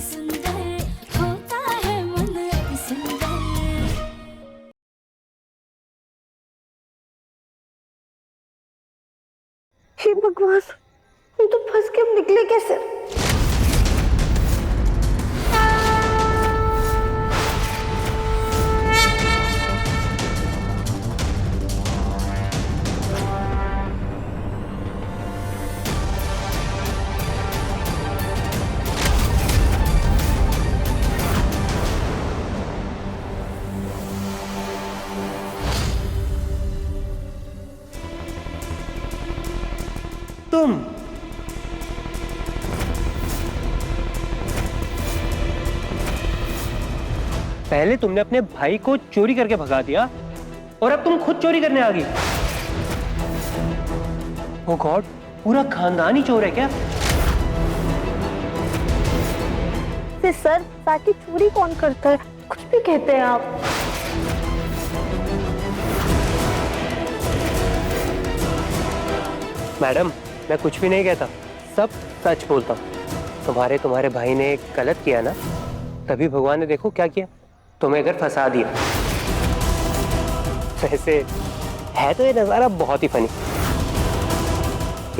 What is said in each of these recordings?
सुंदर होता है मन अति सुंदर। हे भगवान, हम तो फंस के अब निकले कैसे? तुम पहले तुमने अपने भाई को चोरी करके भगा दिया और अब तुम खुद चोरी करने आ गई। ओ गॉड, पूरा खानदान ही चोर है क्या? सर, ताकि चोरी कौन करता है? कुछ भी कहते हैं आप। मैडम, मैं कुछ भी नहीं कहता, सब सच बोलता हूँ। तुम्हारे भाई ने गलत किया ना, तभी भगवान ने देखो क्या किया, तुम्हें घर फंसा दिया। वैसे है तो ये नजारा बहुत ही फनी।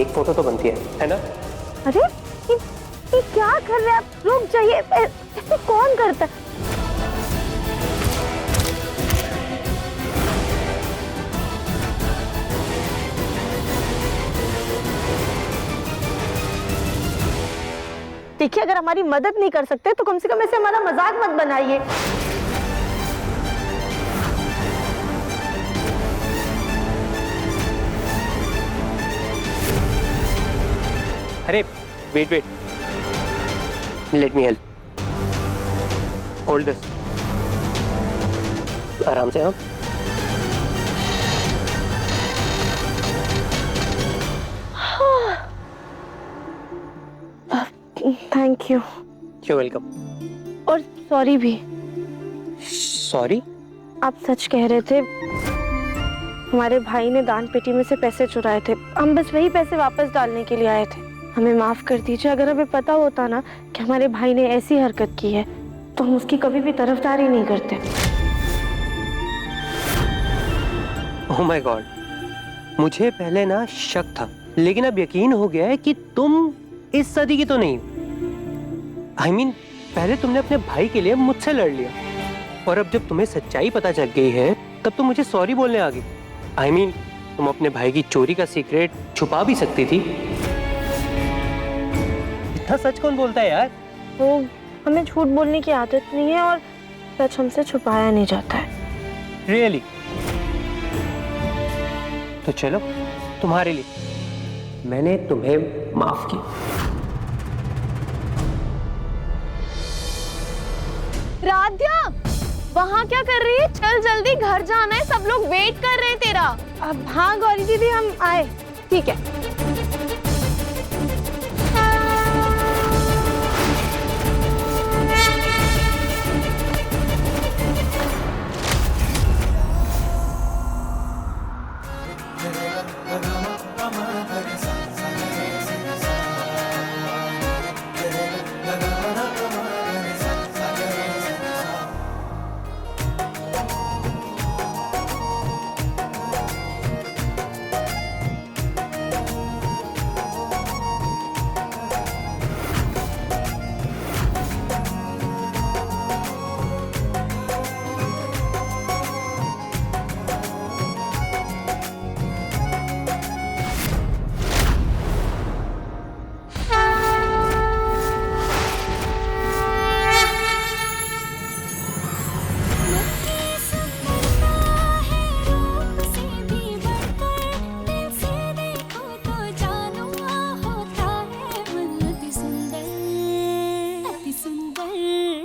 एक फोटो तो बनती है ना? अरे ये क्या कर रहे हैं आप? रुक जाइए, ऐसे कौन करता है? देखिए, अगर हमारी मदद नहीं कर सकते तो कम से कम ऐसे हमारा मजाक मत बनाइए। अरे wait, let me help. Hold this, आराम से। Thank you. You welcome. और सॉरी भी। सॉरी? आप सच कह रहे थे, हमारे भाई ने दान पेटी में से पैसे चुराए थे। हम बस वही पैसे वापस डालने के लिए आए थे। हमें माफ कर दीजिए। अगर हमें पता होता ना कि हमारे भाई ने ऐसी हरकत की है तो हम उसकी कभी भी तरफदारी नहीं करते। ओह माय गॉड, मुझे पहले ना शक था, लेकिन अब यकीन हो गया है कि तुम इस सदी की तो नहीं। I mean, पहले तुमने अपने भाई के लिए मुझसे लड़ लिया और अब जब तुम्हें सच्चाई पता चल गई है तब तुम मुझे सॉरी बोलने आ गई। I mean, तुम अपने भाई की चोरी का सीक्रेट छुपा भी सकती थी। इतना सच कौन बोलता है यार? वो हमें झूठ बोलने की आदत नहीं है और सच हमसे छुपाया नहीं जाता है। रियली? तो चलो, तुम्हारे लिए मैंने तुम्हें माफ किया। राध्या, वहाँ क्या कर रही है? चल जल्दी, घर जाना है, सब लोग वेट कर रहे हैं तेरा। अब हाँ गौरी दीदी, हम आए। ठीक है।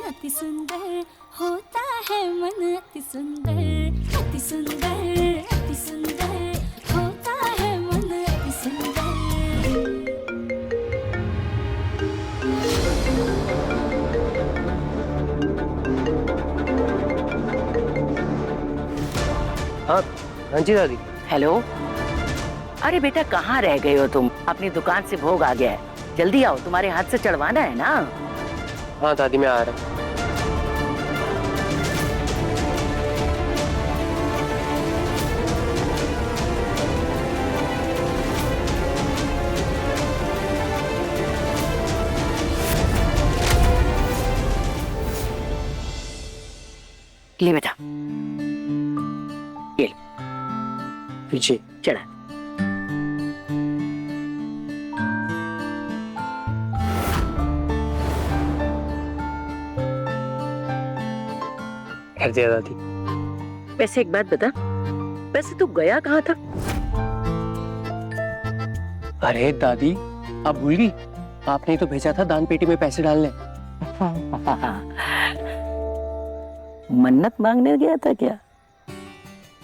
अति सुंदर होता है मन अति सुंदर, अति सुंदर, अति सुंदर होता है मन अति सुंदर। हाँ हाँ जी दादी। हेलो। अरे बेटा, कहाँ रह गए हो तुम? अपनी दुकान से भोग आ गया है, जल्दी आओ, तुम्हारे हाथ से चढ़वाना है ना। हाँ दादी मैं आ रहा हूँ। ले बेटा, ये ले, जी चढ़ा। कर दिया दादी। वैसे एक बात बता, वैसे तू गया कहाँ था? अरे दादी अब भूल गई, आपने तो भेजा था दान पेटी में पैसे डालने। मन्नत मांगने गया था क्या?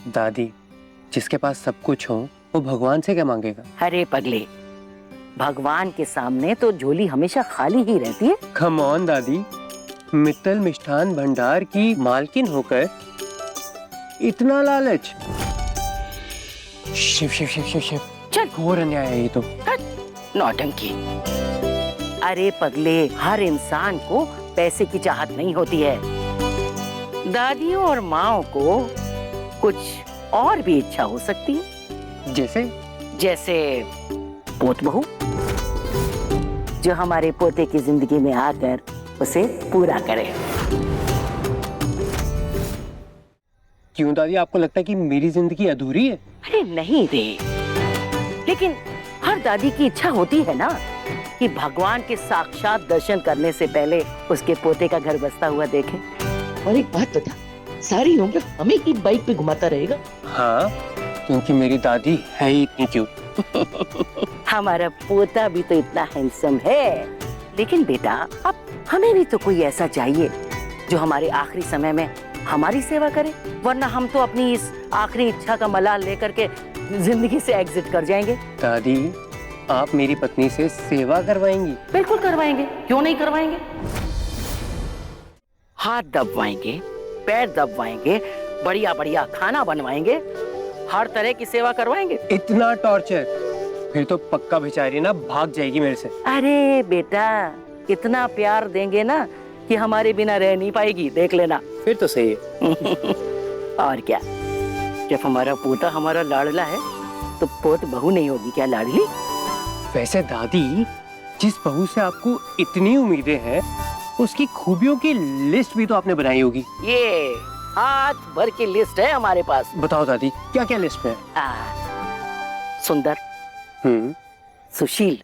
दादी जिसके पास सब कुछ हो वो भगवान से क्या मांगेगा? अरे पगले, भगवान के सामने तो झोली हमेशा खाली ही रहती है। कम ऑन दादी, मित्तल मिष्ठान भंडार की मालकिन होकर इतना लालच। शिव शिव शिव शिव शिव, चल। घोर अन्याय है ये तो। नौटंकी। अरे पगले, हर इंसान को पैसे की चाहत नहीं होती है। दादियों और माओ को कुछ और भी इच्छा हो सकती है। जैसे पोत बहू, जो हमारे पोते की जिंदगी में आकर उसे पूरा करे। क्यों दादी, आपको लगता है कि मेरी जिंदगी अधूरी है? अरे नहीं रे, लेकिन हर दादी की इच्छा होती है ना कि भगवान के साक्षात दर्शन करने से पहले उसके पोते का घर बसता हुआ देखे। और एक बात बता, सारी उम्र हमें ही बाइक पे घुमाता रहेगा? हाँ, क्योंकि मेरी दादी है ही इतनी क्यूट। हमारा पोता भी तो इतना हैंडसम है। लेकिन बेटा, अब हमें भी तो कोई ऐसा चाहिए जो हमारे आखिरी समय में हमारी सेवा करे, वरना हम तो अपनी इस आखिरी इच्छा का मलाल लेकर के जिंदगी से एग्जिट कर जाएंगे। दादी आप मेरी पत्नी से सेवा करवाएंगी? बिल्कुल करवाएंगे, क्यों नहीं करवाएंगे। हाथ दबवाएंगे, पैर दबवाएंगे, बढ़िया बढ़िया खाना बनवाएंगे, हर तरह की सेवा करवाएंगे। इतना टॉर्चर? फिर तो पक्का बेचारी ना भाग जाएगी मेरे से। अरे बेटा, इतना प्यार देंगे ना कि हमारे बिना रह नहीं पाएगी, देख लेना। फिर तो सही है। और क्या, जब हमारा पोता हमारा लाडला है तो पोत बहू नहीं होगी क्या लाडली? वैसे दादी, जिस बहू से आपको इतनी उम्मीदें हैं उसकी खूबियों की लिस्ट भी तो आपने बनाई होगी। ये हाथ भर की लिस्ट है हमारे पास। बताओ दादी, क्या क्या लिस्ट में है? सुंदर, सुशील,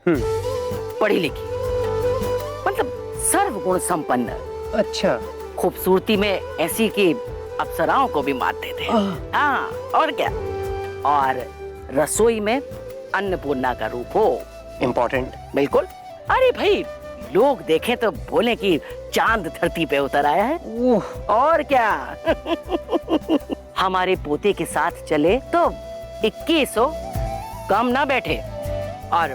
पढ़ी लिखी, मतलब सर्वगुण संपन्न। अच्छा, खूबसूरती में ऐसी कि अप्सराओं को भी मात देते हैं। हाँ, और क्या, और रसोई में अन्नपूर्णा का रूप हो। इम्पोर्टेंट। बिल्कुल। अरे भाई, लोग देखें तो बोले कि चांद धरती पे उतर आया है। और क्या। हमारे पोते के साथ चले तो 21 हो, कम ना बैठे, और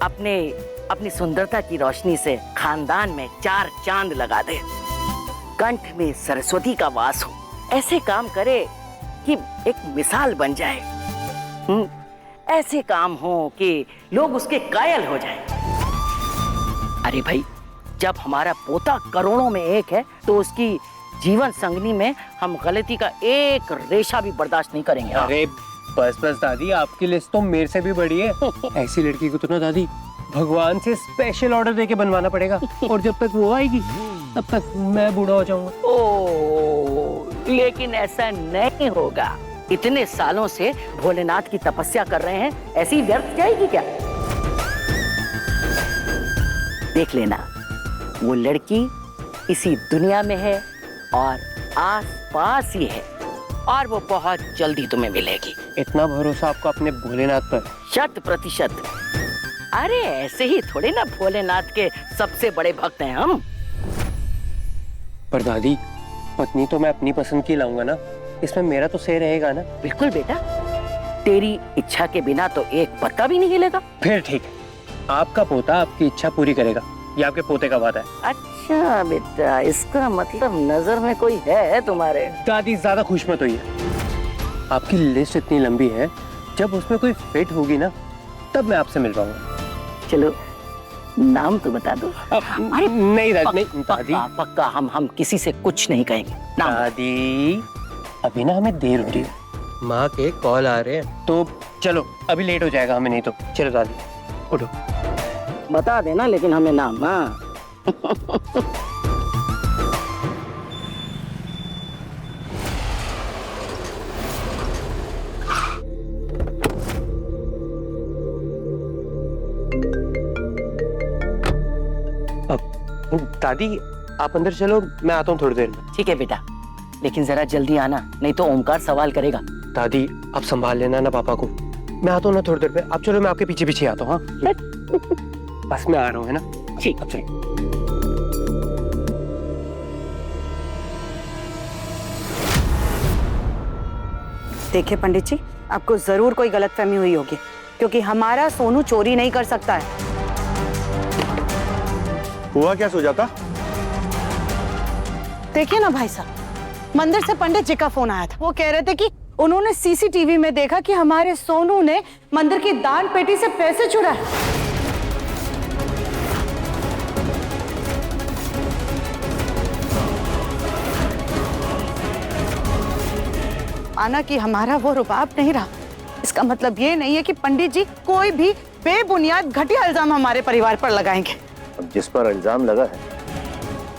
अपनी सुंदरता की रोशनी से खानदान में 4 चांद लगा दे। कंठ में सरस्वती का वास हो, ऐसे काम करे कि एक मिसाल बन जाए। ऐसे काम हो कि लोग उसके कायल हो जाएं। अरे भाई, जब हमारा पोता करोड़ों में एक है तो उसकी जीवन संगनी में हम गलती का एक रेशा भी बर्दाश्त नहीं करेंगे। अरे बस बस दादी, आपकी लिस्ट तो मेरे से भी बड़ी है। ऐसी लड़की को तो ना दादी भगवान से स्पेशल ऑर्डर देके बनवाना पड़ेगा, और जब तक वो आएगी तब तक मैं बूढ़ा हो जाऊंगा। ओह, लेकिन ऐसा नहीं होगा। इतने सालों से भोलेनाथ की तपस्या कर रहे हैं, ऐसी व्यर्थ जाएगी क्या? देख लेना, वो लड़की इसी दुनिया में है और आस-पास ही है, और वो बहुत जल्दी तुम्हें मिलेगी। इतना भरोसा आपको अपने भोलेनाथ पर? 100%। अरे ऐसे ही थोड़े ना भोलेनाथ के सबसे बड़े भक्त हैं हम। पर दादी, पत्नी तो मैं अपनी पसंद की लाऊंगा ना, इसमें मेरा तो सही रहेगा ना? बिल्कुल बेटा, तेरी इच्छा के बिना तो एक पत्ता भी नहीं हिलेगा। फिर ठीक है, आपका पोता आपकी इच्छा पूरी करेगा, ये आपके पोते का वादा है। अच्छा बेटा, इसका मतलब नजर में कोई है तुम्हारे? दादी ज्यादा खुश मत होइए, आपकी लिस्ट इतनी लंबी है, जब उसमें कोई फिट होगी ना तब मैं आपसे मिल पाऊंगा। चलो नाम तो बता दो। अरे नहीं नहीं दादी, पक्का पक्का हम किसी से कुछ नहीं कहेंगे। नाम बता। दादी अभी ना हमें देर हो रही है, माँ के कॉल आ रहे हैं, तो चलो अभी लेट हो जाएगा हमें, नहीं तो। चलो दादी उठो। बता देना लेकिन हमें नाम। हाँ दादी आप अंदर चलो, मैं आता हूँ थोड़ी देर में। ठीक है बेटा, लेकिन जरा जल्दी आना, नहीं तो ओमकार सवाल करेगा। दादी आप संभाल लेना ना पापा को, मैं आता हूँ ना थोड़ी देर में। आप चलो, मैं आपके पीछे पीछे आता हूँ। हाँ बस मैं आ रहा हूँ, है ना? ठीक। अब चलो। देखिए पंडित जी, आपको जरूर कोई गलतफहमी हुई होगी, क्योंकि हमारा सोनू चोरी नहीं कर सकता है। हुआ क्या सुजाता? देखिए ना भाई साहब, मंदिर से पंडित जी का फोन आया था। वो कह रहे थे कि उन्होंने सीसीटीवी में देखा कि हमारे सोनू ने मंदिर की दान पेटी से पैसे चुराए। माना कि हमारा वो रुबाब नहीं रहा, इसका मतलब ये नहीं है कि पंडित जी कोई भी बेबुनियाद घटिया इल्जाम हमारे परिवार पर लगाएंगे। अब जिस पर इल्जाम लगा है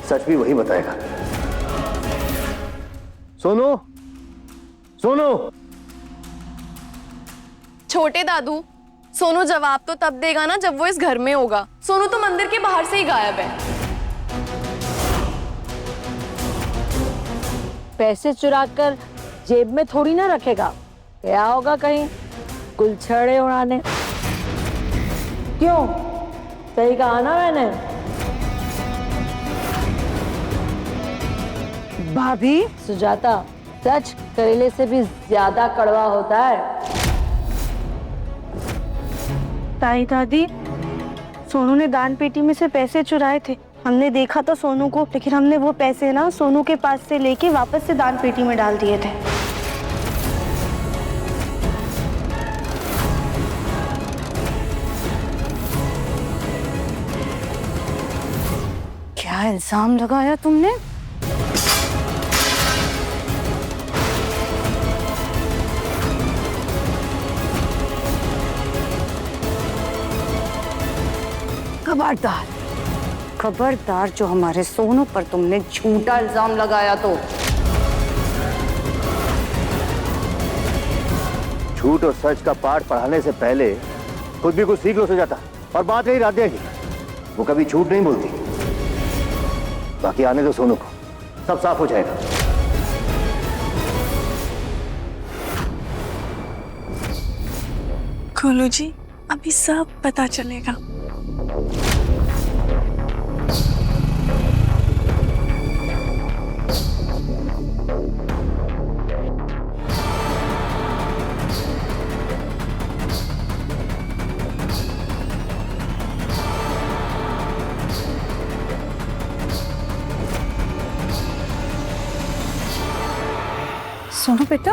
सच भी वही बताएगा। सोनू, सोनू। छोटे दादू, सोनू जवाब तो तब देगा ना जब वो इस घर में होगा। सोनू तो मंदिर के बाहर से ही गायब है। पैसे चुराकर जेब में थोड़ी ना रखेगा, क्या होगा कहीं गुलछड़े उड़ाने। क्यों, सही कहा ना मैंने? भाभी, सुजाता, सच करेले से भी ज्यादा कड़वा होता है। ताई दादी, सोनू ने दान पेटी में से पैसे चुराए थे। हमने देखा तो सोनू को, लेकिन हमने वो पैसे ना सोनू के पास से लेके वापस से दान पेटी में डाल दिए थे। क्या इल्जाम लगाया तुमने? खबरदार, खबरदार जो हमारे सोनू पर तुमने झूठा इल्जाम लगाया तो। झूठ और सच का पाठ पढ़ाने से पहले खुद भी कुछ सीख लो सुजाता। और बात रही राध्या की, वो कभी झूठ नहीं बोलती। बाकी आने दो सोनू को, सब साफ हो जाएगा। खोलू जी, अभी सब पता चलेगा। सोनू बेटा,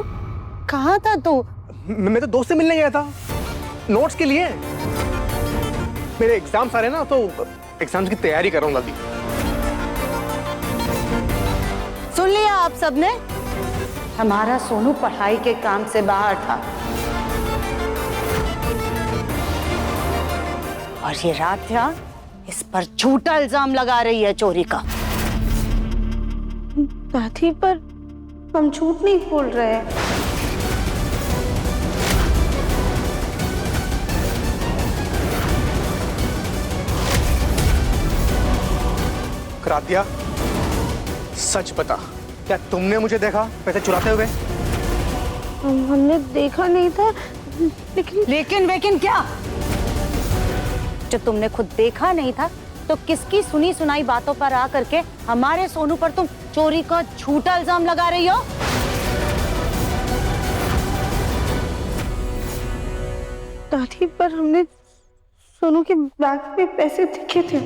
कहाँ था तू? मैं तो दोस्त से मिलने गया था, नोट्स के लिए। मेरे एग्जाम्स आ रहे हैं ना, तो एग्जाम्स की तैयारी कर रहा हूँ दादी। सुन लिया आप सबने? हमारा सोनू पढ़ाई के काम से बाहर था और ये राध्या इस पर झूठा इल्जाम लगा रही है चोरी का। दादी, पर हम झूठ नहीं बोल रहे हैं। राध्या, सच बता, क्या तुमने मुझे देखा पैसे चुराते हुए? हमने देखा नहीं था, लेकिन वेकिन क्या? जब तुमने खुद देखा नहीं था तो किसकी सुनी सुनाई बातों पर आ करके हमारे सोनू पर तुम चोरी का झूठा इल्जाम लगा रही हो? दादी, पर हमने सोनू के बैग में पैसे दिखे थे।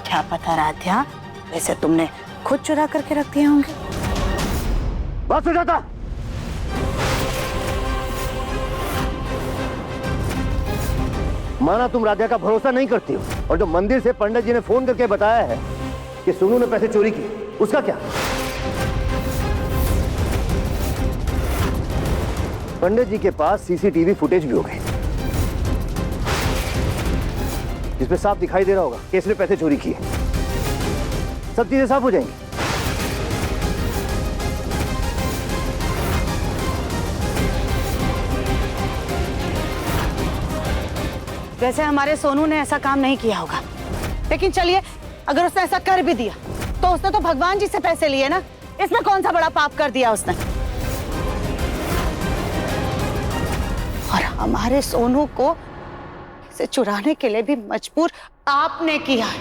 क्या पता राध्या, वैसे तुमने खुद चुरा करके रख दिए होंगे। बात हो जाता। माना तुम राधिका का भरोसा नहीं करती हो, और जो मंदिर से पंडित जी ने फोन करके बताया है कि सोनू ने पैसे चोरी किए, उसका क्या? पंडित जी के पास सीसीटीवी फुटेज भी हो गई जिसमें साफ दिखाई दे रहा होगा कि इसने पैसे चोरी किए। सब चीजें साफ हो जाएंगी। वैसे हमारे सोनू ने ऐसा काम नहीं किया होगा, लेकिन चलिए, अगर उसने ऐसा कर भी दिया तो उसने तो भगवान जी से पैसे लिए ना, इसमें कौन सा बड़ा पाप कर दिया उसने। और हमारे सोनू को इसे चुराने के लिए भी मजबूर आपने किया है।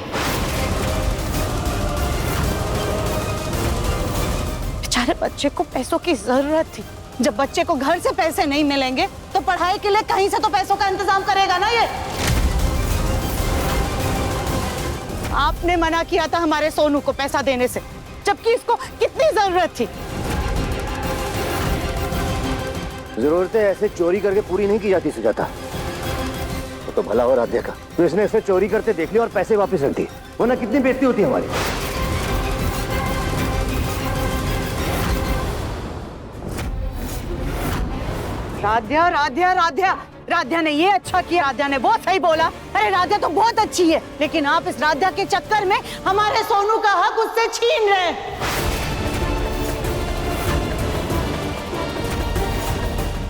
बेचारे बच्चे को पैसों की जरूरत थी। जब बच्चे को घर से पैसे नहीं मिलेंगे तो पढ़ाई के लिए कहीं से तो पैसों का इंतजाम करेगा ना ये। आपने मना किया था हमारे सोनू को पैसा देने से, जबकि इसको कितनी जरूरत थी। जरूरतें ऐसे चोरी करके पूरी नहीं की जाती सुजाता। तो भला हो राधिका का, तो इसने इसे चोरी करते देख लिया और पैसे वापस रख दिए, वरना कितनी बेइज्जती होती हमारी। राध्या राध्या राध्या राध्या ने ये अच्छा किया, राध्या ने बहुत सही बोला। अरे राध्या तो बहुत अच्छी है, लेकिन आप इस राध्या के चक्कर में हमारे सोनू का हक उससे छीन रहे हैं।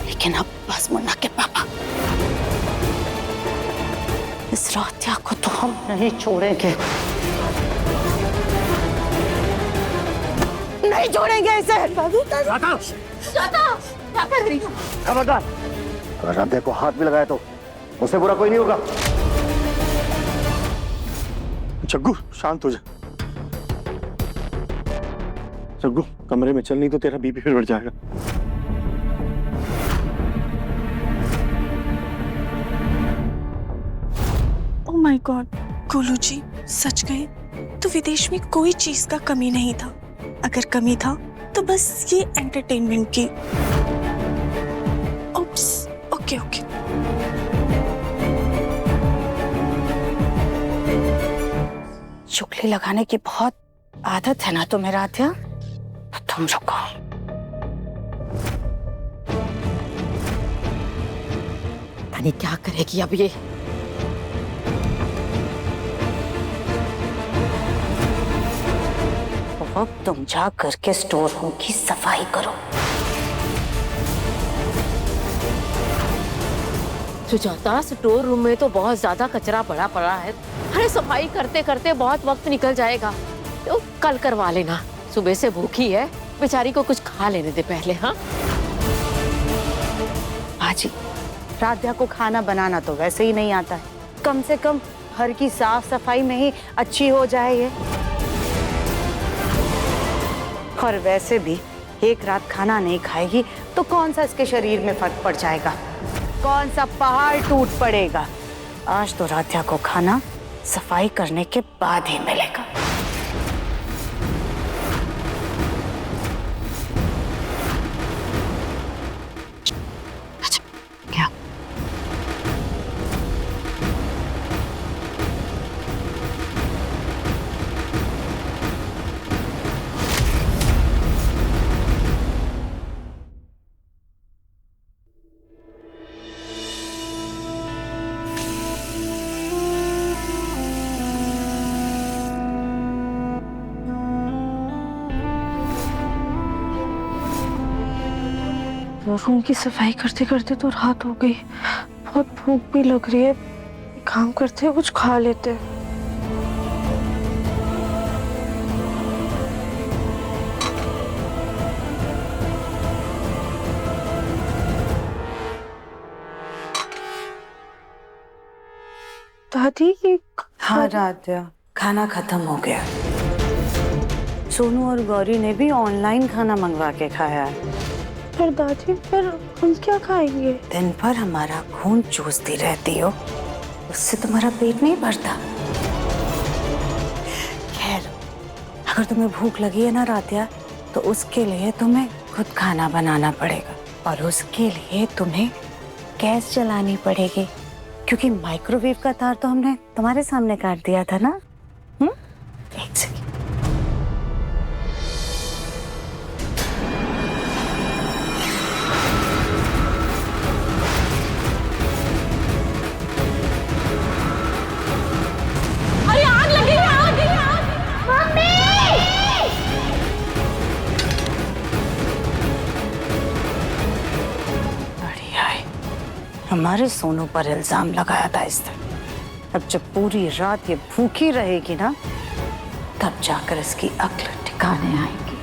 लेकिन अब बस मुन्ना के पापा, इस राध्या को तो हम नहीं छोड़ेंगे, नहीं छोड़ेंगे इसे। क्या कर रही हो? खबरदार, अगर राधिका को हाथ भी लगाया तो उससे बुरा कोई नहीं होगा। जग्गू शांत हो जा। जग्गू कमरे में चल, नहीं तो तेरा बीपी फिर बढ़ जाएगा। ओह माय गॉड, गोलू जी सच कहे तो विदेश में कोई चीज का कमी नहीं था। अगर कमी था तो बस ये एंटरटेनमेंट की। Oops, okay okay. चुगली लगाने की बहुत आदत है ना तुम्हें राध्या, तो तुम रुको। पता नहीं क्या करेगी अब ये। अब तुम जा करके स्टोर रूम की सफाई करो। सुजाता, स्टोर रूम में तो बहुत ज्यादा कचरा पड़ा है। अरे सफाई करते करते बहुत वक्त निकल जाएगा, तो कल करवा लेना। सुबह से भूखी है, बेचारी को कुछ खा लेने दे पहले। हाँ बाजी, राध्या को खाना बनाना तो वैसे ही नहीं आता है, कम से कम घर की साफ सफाई में ही अच्छी हो जाए ये। और वैसे भी एक रात खाना नहीं खाएगी तो कौन सा इसके शरीर में फर्क पड़ जाएगा, कौन सा पहाड़ टूट पड़ेगा। आज तो राध्या को खाना सफाई करने के बाद ही मिलेगा। क्या रूम की सफाई करते करते तो रात हो गई, बहुत भूख भी लग रही है। काम करते हैं, कुछ खा लेते हैं। दादी, हाँ राध्या, खाना खत्म हो गया। सोनू और गौरी ने भी ऑनलाइन खाना मंगवा के खाया है। पर दादी, फिर हम क्या खाएंगे? दिन भर हमारा खून चूसती रहती हो, उससे तुम्हारा पेट नहीं भरता। खैर, अगर तुम्हें भूख लगी है ना राध्या, तो उसके लिए तुम्हें खुद खाना बनाना पड़ेगा, और उसके लिए तुम्हें गैस जलानी पड़ेगी, क्योंकि माइक्रोवेव का तार तो हमने तुम्हारे सामने काट दिया था ना। एक सेकंड। अरे आग लगी है, आग लगी है, आग! बढ़िया है, हमारे सोनू पर इल्जाम लगाया था इसने। अब जब पूरी रात ये भूखी रहेगी ना, तब जाकर इसकी अक्ल ठिकाने आएगी।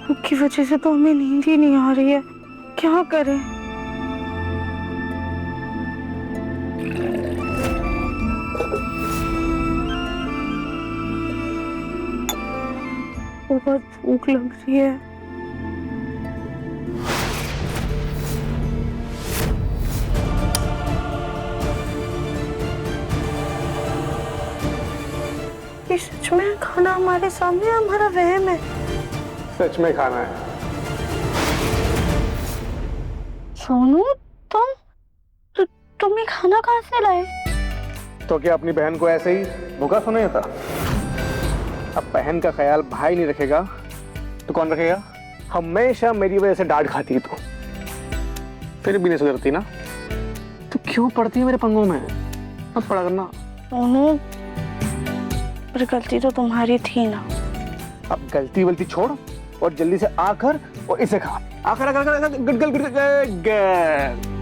भूख की वजह से तो हमें नींद ही नहीं आ रही है, क्या करें? बहुत भूख लग रही है। ये सच में खाना हमारे सामने, हमारा वहम है? सच में खाना है। सोनू, तुम ये खाना कहाँ से लाए? तो क्या अपनी बहन को ऐसे ही भूखा सोना था? अब बहन का ख्याल भाई नहीं रखेगा तो कौन रखेगा? हमेशा मेरी वजह से डांट खाती है तू, फिर भी नहीं सुधरती ना। तो क्यों पड़ती है मेरे पंगों में? अब पड़ा करना। सोनू, पर गलती तो तुम्हारी थी ना। अब गलती वलती छोड़ और जल्दी से आकर और इसे खा। आकर आकर आकर, गुड गर्ल, गुड गर्ल।